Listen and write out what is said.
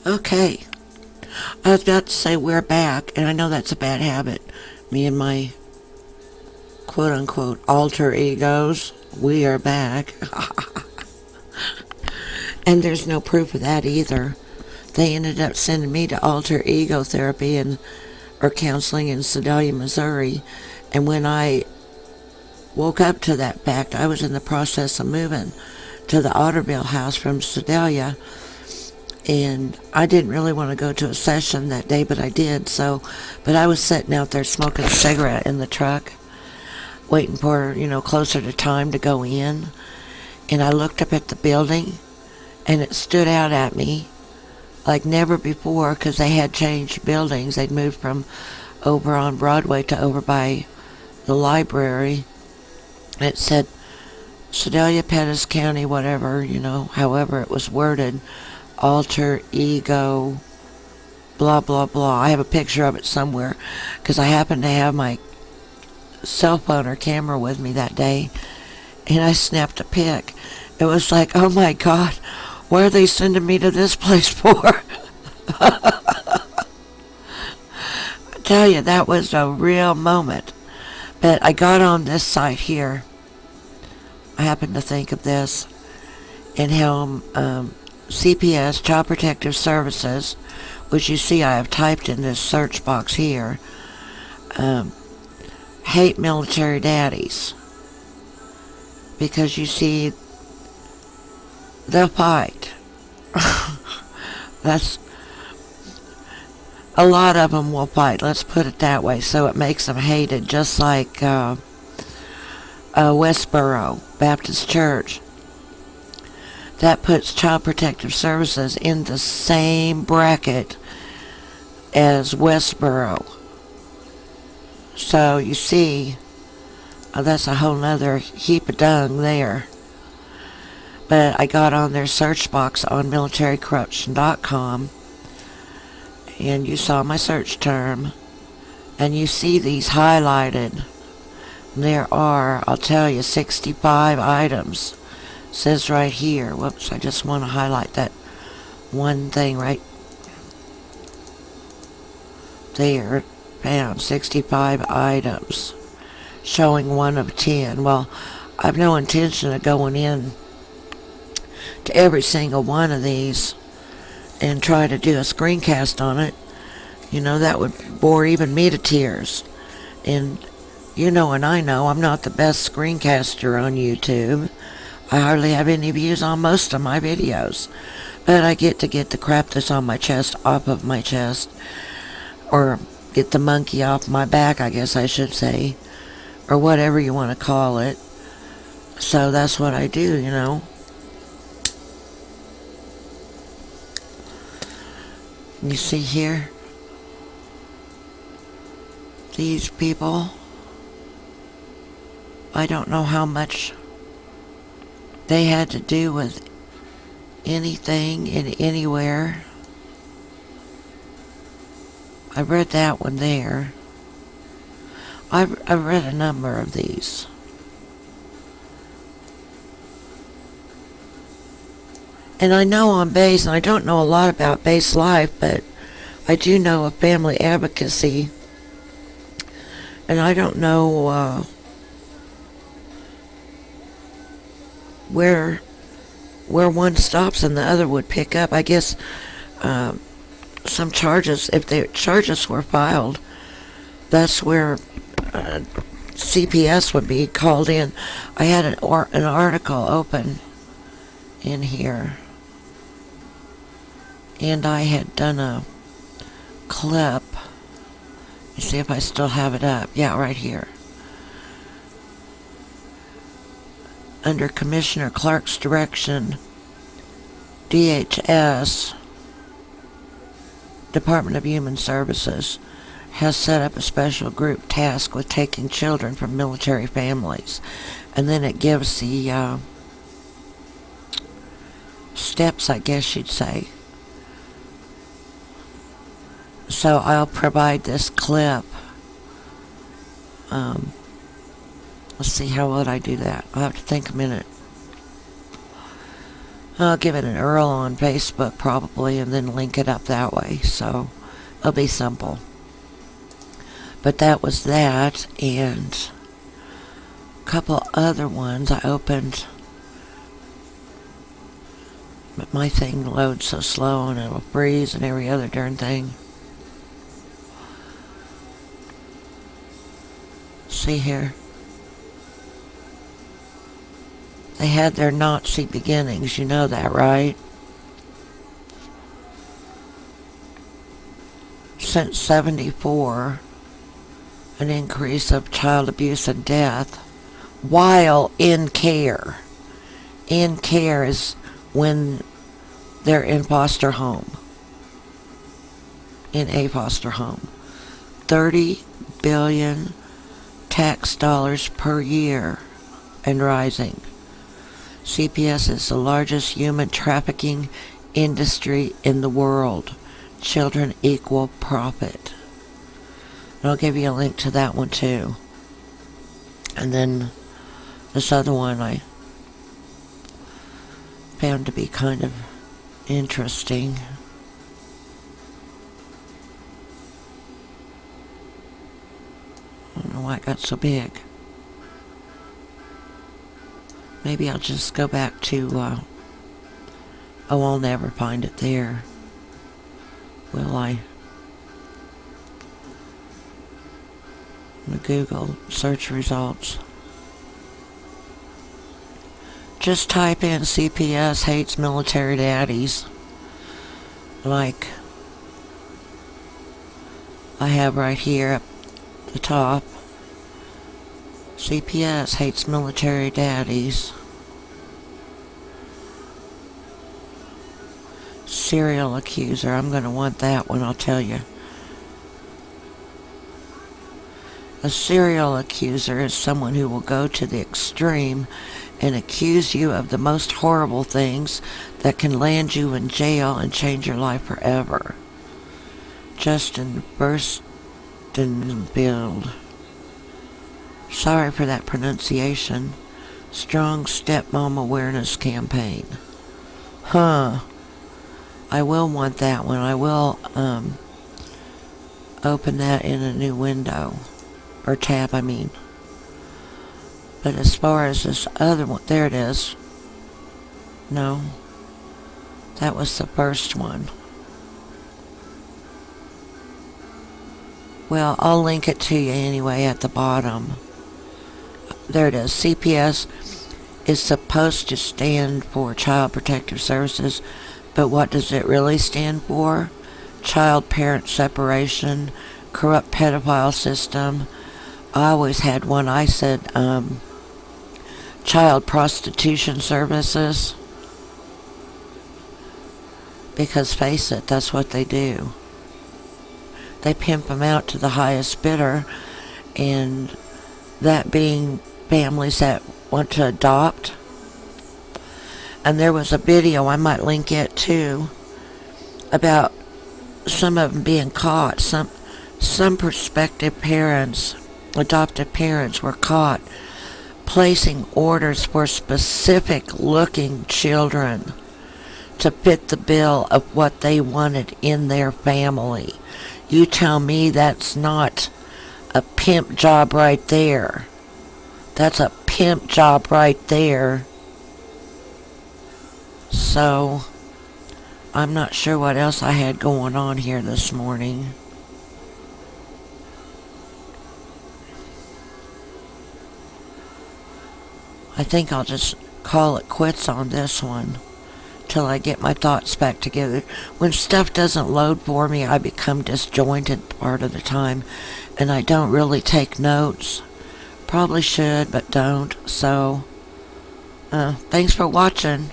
Okay, I was about to say we're back, and I know that's a bad habit. Me and my quote unquote alter egos, we are back. And there's no proof of that either. They ended up sending me to alter ego therapy or counseling in Sedalia, Missouri. And when I woke up to that fact, I was in the process of moving to the Otterville house from Sedalia, and I didn't really want to go to a session that day, but I did. But I was sitting out there smoking a cigarette in the truck, waiting for, closer to time to go in. And I looked up at the building, and it stood out at me like never before, because they had changed buildings. They'd moved from over on Broadway to over by the library. And it said Sedalia, Pettis County, whatever, however it was worded, alter ego, blah, blah, blah. I have a picture of it somewhere because I happened to have my cell phone or camera with me that day, and I snapped a pic. It was like, oh my God, what are they sending me to this place for? I tell you, that was a real moment. But I got on this site here. I happened to think of this and how CPS, Child Protective Services, which you see I have typed in this search box here, hate military daddies. Because you see, they'll fight. That's a lot of them will fight. Let's put it that way. So it makes them hated, just like Westboro Baptist Church. That puts Child Protective Services in the same bracket as Westboro. So you see, that's a whole nother heap of dung there. But I got on their search box on militarycorruption.com, and you saw my search term, and you see these highlighted. There are, I'll tell you, 65 items. It says right here. Whoops, I just want to highlight that one thing right there. Bam, 65 items, showing 1 of 10. Well, I've no intention of going in to every single one of these and try to do a screencast on it. That would bore even me to tears. And and I know I'm not the best screencaster on YouTube. I hardly have any views on most of my videos. But I get the crap that's on my chest off of my chest. Or get the monkey off my back, I guess I should say. Or whatever you want to call it. So that's what I do, You see here? These people, I don't know how much they had to do with anything in anywhere. I read that one there. I've read a number of these. And I know on base, and I don't know a lot about base life, but I do know of family advocacy. And I don't know where one stops and the other would pick up. I guess some charges, if the charges were filed, that's where CPS would be called in. I had an article open in here, and I had done a clip. Let me see if I still have it up. Yeah, right here. Under Commissioner Clark's direction, DHS, Department of Human Services, has set up a special group tasked with taking children from military families. And then it gives the steps, I guess you'd say. So I'll provide this clip. Let's see, how would I do that? I'll have to think a minute. I'll give it an URL on Facebook probably and then link it up that way. So it'll be simple. But that was that, and a couple other ones I opened. But my thing loads so slow and it'll freeze and every other darn thing. See here. They had their Nazi beginnings, you know that, right? Since 74, an increase of child abuse and death while in care. In care is when they're in foster home. In a foster home. 30 billion tax dollars per year and rising. CPS is the largest human trafficking industry in the world. Children equal profit. And I'll give you a link to that one too. And then this other one I found to be kind of interesting. I don't know why it got so big. Maybe I'll just go back to, I'll never find it there. Will I? I'm gonna Google search results. Just type in CPS hates military daddies. Like I have right here at the top. CPS hates military daddies. Serial accuser. I'm going to want that one, I'll tell you. A serial accuser is someone who will go to the extreme and accuse you of the most horrible things that can land you in jail and change your life forever. Justin Burstenbield. Sorry for that pronunciation. Strong Stepmom Awareness Campaign. I will want that one. I will open that in a new window. Or tab, I mean. But as far as this other one, there it is. No. That was the first one. Well, I'll link it to you anyway at the bottom. There it is. CPS is supposed to stand for Child Protective Services, but what does it really stand for? Child-parent separation, corrupt pedophile system. I always had one, I said, child prostitution services. Because face it, that's what they do. They pimp them out to the highest bidder, and that being families that want to adopt. And there was a video, I might link it too, about some of them being caught. Some prospective parents, adoptive parents, were caught placing orders for specific looking children to fit the bill of what they wanted in their family. You tell me that's not a pimp job right there. That's a pimp job right there. So, I'm not sure what else I had going on here this morning. I think I'll just call it quits on this one till I get my thoughts back together. When stuff doesn't load for me, I become disjointed part of the time, and I don't really take notes. Probably should, but don't. So, thanks for watching.